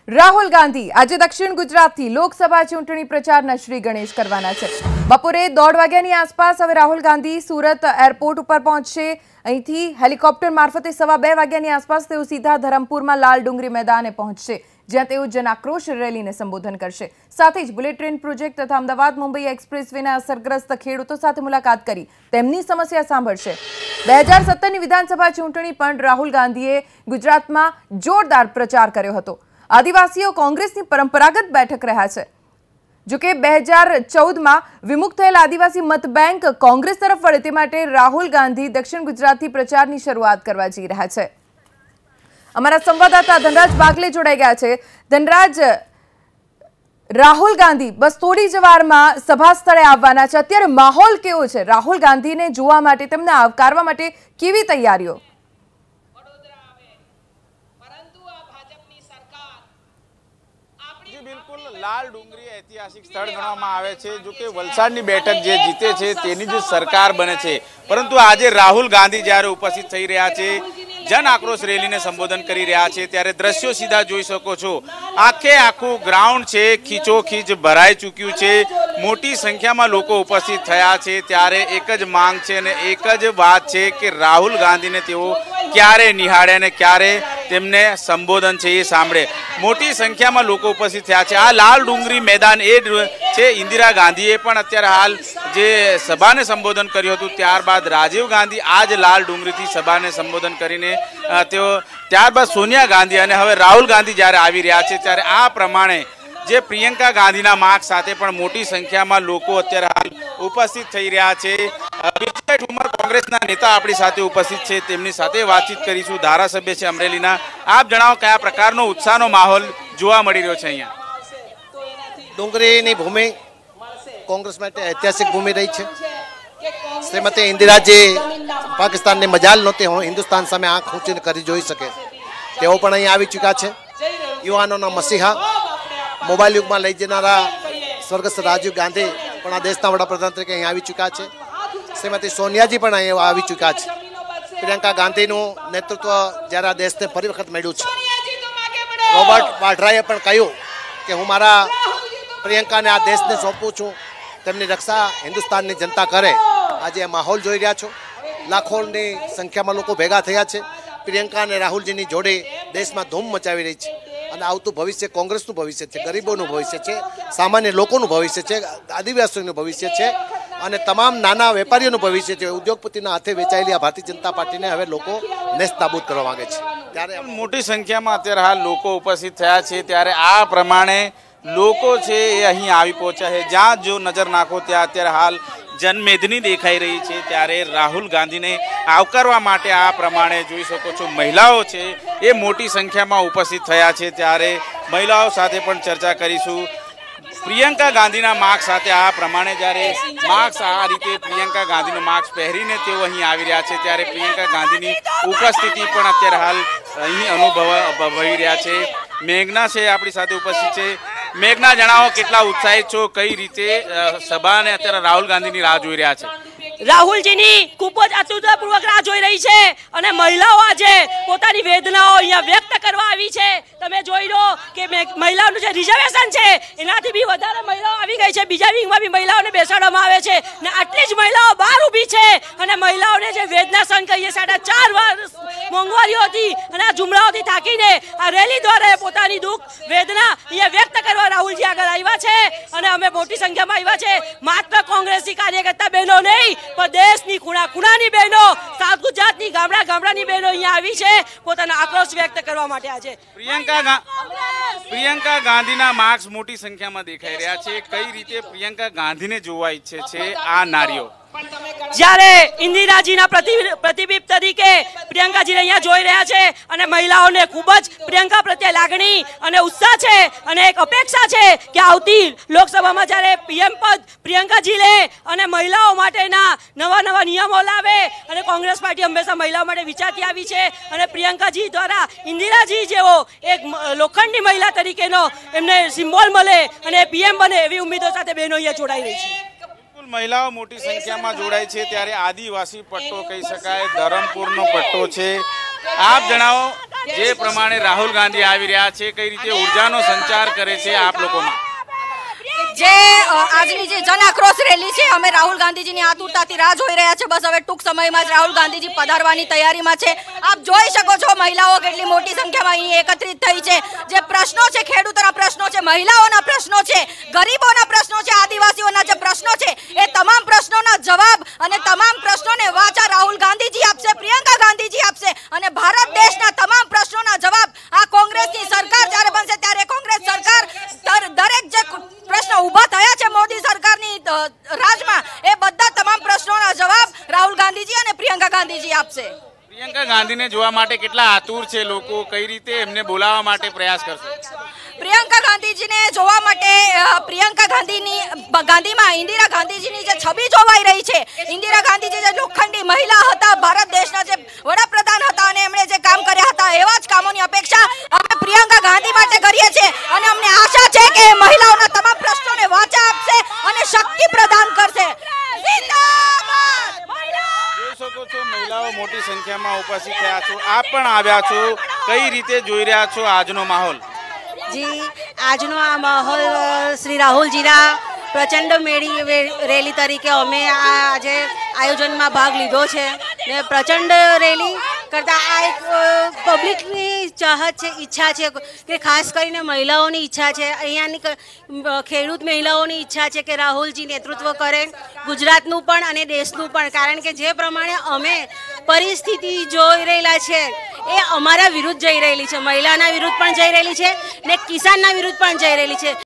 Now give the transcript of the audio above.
રાહુલ ગાંધી આજે દક્ષિણ ગુજરાતથી લોકસભા ચૂંટણી પ્રચારના શ્રી ગણેશ કરવાના છે। બપોરે 1:30 વાગ્યાની આસપાસ હવે રાહુલ ગાંધી સુરત એરપોર્ટ ઉપર પહોંચશે। અહીંથી હેલિકોપ્ટર મારફતે 2:15 વાગ્યાની આસપાસ તેઓ સીધા ધરમપુરમાં લાલ ડુંગરી મેદાને પહોંચશે, જ્યાં તેઓ જનાક્રોશ રેલીને સંબોધન કરશે। સાથે જ બુલેટ ટ્રેન પ્રોજેક્ટ તથા અમદાવાદ મુંબઈ એક્સપ્રેસવેના અસરગ્રસ્ત ખેડૂતો સાથે મુલાકાત કરી તેમની સમસ્યા સાંભળશે। 2017ની વિધાનસભા ચૂંટણી પણ રાહુલ ગાંધીએ ગુજરાતમાં જોરદાર પ્રચાર કર્યો હતો। આદિવાસીઓ કોંગ્રેસની પરંપરાગત બેઠક રહ્યા છે। જો કે 2014માં વિમુક્ત થયેલ આદિવાસી મત બેંક કોંગ્રેસ તરફ વળે તે માટે રાહુલ ગાંધી દક્ષિણ ગુજરાતથી પ્રચારની શરૂઆત કરવા જઈ રહ્યા છે। અમારા સંવાદદાતા ધનરાજ બાગલે જોડાઈ ગયા છે। ધનરાજ, રાહુલ ગાંધી બસ થોડી જ વારમાં સભા સ્થળે આવવાના છે, અત્યારે માહોલ કેવો છે? રાહુલ ગાંધીને જોવા માટે, તેમને આવકારવા માટે કેવી તૈયારીઓ? बिल्कुल लाल डूंगरी ऐतिहासिक स्थल गणवामां आवे छे। जो कि वलसाडनी बेठक जे जीते छे तेनी ज सरकार बने छे, परंतु आजे राहुल गांधी ज्यारे उपस्थित थई रह्या छे, जन आक्रोश रेली ने संबोधन करी रह्या छे, त्यारे दृश्यो सीधा जोई शको छो। आखे आखू ग्राउंड छे खीचोखीच भराई चूक्युं छे। मोटी संख्यामां लोको उपस्थित थया छे, त्यारे एक ज मांग छे ने एक ज वात छे के राहुल गांधी ने तेओ क्यारे निहाळे ने क्यारे तेमने संबोधन छे ए सांभळे। मोटी संख्यामां लोको उपस्थित थया छे। आ लाल डूंगरी मैदान ए छे। इंदिरा गांधीए पण अत्यारे हाल जे सभाने संबोधन कर्युं हतुं, त्यारबाद राजीव गांधी आज लाल डूंगरीथी सभाने संबोधन करीने तेओ त्यारबाद सोनिया गांधी अने हवे राहुल गांधी ज्यारे आवी रह्या छे, त्यारे आ प्रमाणे जे प्रियंका गांधीना मार्ग साथे पण मोटी संख्यामां लोको अत्यारे हाल उपस्थित थई रह्या छे। बीजा ठुमर कोंग्रेसना नेता आपणी साथे उपस्थित छे, तेमनी साथे वातचीत करीशुं। धारासभ्य छे अमरेलीना। आप जणाવો कया प्रकारनो उत्साहनो माहोल जोवा मळी रह्यो छे अहींया? डूंगरीनी भूमि कोंग्रेस माटे ऐतिहासिक भूमि रही है। श्रीमती इंदिराजी पाकिस्तान मजाल नहोती हिंदुस्तान सामे आँख ऊंची करी जोई सके, तेओ पण અહીં આવી ચૂક્યા છે। યુવાનોના મસીહા, મોબાઈલ યુગમાં લઈ જનારા સ્વર્ગસ્થ રાજીવ ગાંધી પણ આ દેશના વડાપ્રધાન તરીકે અહીં આવી ચૂક્યા છે। શ્રીમતી સોનિયાજી પણ અહીં આવી ચૂક્યા છે। પ્રિયંકા ગાંધીનું નેતૃત્વ જ્યારે આ દેશને ફરી વખત મળ્યું છે। રોબર્ટ વાડ્રાએ પણ કહ્યું કે હું મારા પ્રિયંકાને આ દેશને સોંપું છું, તેમની રક્ષા હિન્દુસ્તાનની जनता करे। આજે આ માહોલ જોઈ રહ્યા છો, લાખોની સંખ્યામાં લોકો ભેગા થયા છે। પ્રિયંકા અને રાહુલજીની જોડી દેશમાં ધૂમ મચાવી રહી છે અને આવતું ભવિષ્ય કોંગ્રેસનું ભવિષ્ય છે, ગરીબોનું ભવિષ્ય છે, સામાન્ય લોકોનું ભવિષ્ય છે, આદિવાસીઓનું ભવિષ્ય છે અને તમામ નાના વેપારીઓનું ભવિષ્ય છે। ઉદ્યોગપતિના હાથે વેચાયેલી આ ભારતીય જનતા પાર્ટીને હવે લોકો નેસ્તનાબૂદ કરવા માંગે છે। ત્યારે મોટી સંખ્યામાં અત્યારે હાલ લોકો ઉપસ્થિત થયા છે, ત્યારે આ પ્રમાણે લોકો છે એ અહીં આવી પહોંચ્યા છે। જ્યાં જો નજર નાખો ત્યાં અત્યારે હાલ जनमेदनी देखाई रही है। त्यारे राहुल गांधी ने आवकारवा माटे आ प्रमाणे जोई शको छो महिलाओं छे ए मोटी संख्या में उपस्थित थया छे। त्यारे महिलाओं साथे पण चर्चा करीशुं। प्रियंका गांधीना मार्क्स साथे आ प्रमाणे ज्यारे मार्क्स आ रीते प्रियंका गांधीनो मार्क्स पहेरीने तेओ અહીં આવી રહ્યા છે, ત્યારે પ્રિયંકા ગાંધીની ઉપસ્થિતિ પણ અત્યારે હાલ અહીં અનુભવાઈ રહ્યા છે। મેઘના છે આપણી સાથે ઉપસ્થિત છે। મેઘના, જણાવો કેટલા ઉત્સાહિત છો, કઈ રીતે સભાને અત્યારે રાહુલ ગાંધીની રાહ જોઈ રહ્યા છે? રાહુલજીની ખૂબ જ આતુરતાપૂર્વક રાહ જોઈ રહી છે અને મહિલાઓ આજે પોતાની વેદનાઓ અહીંયા વ્યક્ત કરવા આવી છે। તમે જોઈ લો કે મહિલાઓનું જે રિઝર્વેશન છે એનાથી બી વધારે મહિલાઓ આવી ગઈ છે। બીજા વિંગમાં બી મહિલાઓને બેસાડવામાં આવે છે ને આટલી જ મહિલાઓ બહાર ઊભી છે અને મહિલાઓને જે વેદના સહન કરીએ 4.5 વર્ષ મોંઘવારીઓથી અને આ જુમલાઓથી થાકીને આ રેલી દ્વારા પોતાની દુઃખ વેદના અહીંયા વ્યક્ત કરવા રાહુલજી આગળ આવ્યા છે અને અમે મોટી સંખ્યામાં આવ્યા છે। માત્ર કોંગ્રેસી કાર્યકર્તા બહેનો નહીં પણ દેશની ખૂણા ખૂણાની બહેનો, સાઉથ ગુજરાતની ગામડા ગામડાની બહેનો અહીંયા આવી છે પોતાનો આક્રોશ વ્યક્ત કરવા માટે। આજે પ્રિયંકા ગાંધીના માર્ક્સ મોટી સંખ્યામાં દેખાઈ રહ્યા છે। કઈ રીતે પ્રિયંકા ગાંધીને જોવા ઈચ્છે છે આ નારીઓ? જ્યારે ઇન્દિરાજીના પ્રતિબિંબ તરીકે પ્રિયંકાજીને અહીંયા જોઈ રહ્યા છે અને મહિલાઓને ખૂબ જ પ્રિયંકા પ્રત્યે લાગણી અને ઉત્સાહ છે અને એક અપેક્ષા છે કે આવતી લોકસભામાં જ્યારે પીએમ પદ પ્રિયંકાજી લે અને મહિલાઓ માટેના નવા નવા નિયમો લાવે અને કોંગ્રેસ પાર્ટી હંમેશા મહિલાઓ માટે વિચારતી આવી છે અને પ્રિયંકાજી દ્વારા ઇન્દિરાજી જેવો એક લોખંડી મહિલા તરીકેનો એમને સિમ્બોલ મળે અને પીએમ બને એવી ઉમ્મીદો સાથે બહેનો અહીંયા જોડાઈ રહી છે। महिलाओं मोटी संख्या में जोड़ाई है, त्यारे आदिवासी पट्टो कही शकाय, धरमपुरनो पट्टो है। આપ જણાવો, જે પ્રમાણે રાહુલ ગાંધી આવી રહ્યા છે, કઈ રીતે ઉર્જાનો સંચાર કરે છે આપ લોકોમાં? જે આજની જે જન આક્રોશ રેલી છે, અમે રાહુલ ગાંધીજીની આતુરતાથી રાહ જોઈ રહ્યા છે. બસ હવે ટૂંક સમયમાં જ રાહુલ ગાંધીજી પધારવાની તૈયારીમાં છે. આપ જોઈ શકો છો મહિલાઓ કેટલી મોટી સંખ્યામાં અહીં એકત્રિત થઈ છે. જે પ્રશ્નો છે, ખેડૂતોના પ્રશ્નો છે, મહિલાઓના પ્રશ્નો છે, ગરીબોના પ્રશ્નો છે, આદિવાસીઓના જે પ્રશ્નો છે, એ તમામ પ્રશ્નોના જવાબ અને તમામ પ્રશ્નોને વાચા રાહુલ ગાંધીજી આપશે, પ્રિયંકા ગાંધીજી આપશે અને ભારત દેશના તમામ પ્રશ્નોના જવાબ આ કોંગ્રેસની સરકાર જ્યારે બનશે ત્યારે કોંગ્રેસ સરકાર દરેક જે પ્રશ્ન ઊભા થયા છે મોદી સરકારની રાજમાં, એ બધા તમામ પ્રશ્નોના જવાબ રાહુલ ગાંધીજી અને પ્રિયંકા ગાંધીજી આપશે. પ્રિયંકા ગાંધીને જોવા માટે કેટલા આતુર છે લોકો, કઈ રીતે એમને બોલાવવા માટે પ્રયાસ કરશે? પ્રિયંકા ગાંધીજીને જોવા માટે પ્રિયંકા ગાંધીમાં ઇન્દિરા ગાંધીજીની જે છબી જોવાઈ રહી છે, ઇન્દિરા ગાંધીજી જે લોખંડી મહિલા હતા, ભારત દેશના જે વડાપ્રધાન હતા અને એમણે જે કામ કર્યા હતા એવા જ કામોની અપેક્ષા અમે પ્રિયંકા ગાંધી માટે કરીએ છીએ અને અમને આશા છે કે મહિલાઓના તમામ પ્રશ્નોને વાચા આપશે અને શક્તિ પ્રદાન કરશે. જોઈ શકો છો, મહિલાઓ મોટી સંખ્યામાં ઉપસ્થિત થયા છો, આપ પણ આવ્યા છો, કઈ રીતે જોઈ રહ્યા છો આજનો માહોલ? જી, આજનો આ માહોલ શ્રી રાહુલજીના પ્રચંડ રેલી તરીકે અમે આજે આયોજનમાં ભાગ લીધો છે ને પ્રચંડ રેલી કરતાં આ એક પબ્લિકની ચાહત છે, ઈચ્છા છે કે ખાસ કરીને મહિલાઓની ઈચ્છા છે, અહીંયાની ખેડૂત મહિલાઓની ઈચ્છા છે કે રાહુલજી નેતૃત્વ કરે ગુજરાતનું પણ અને દેશનું પણ. કારણ કે જે પ્રમાણે અમે પરિસ્થિતિ જોઈ રહેલા છે એ અમારા વિરુદ્ધ જઈ રહેલી છે, મહિલાના વિરુદ્ધ પણ જઈ રહેલી છે ને કિસાનના વિરુદ્ધ પણ જઈ રહેલી છે.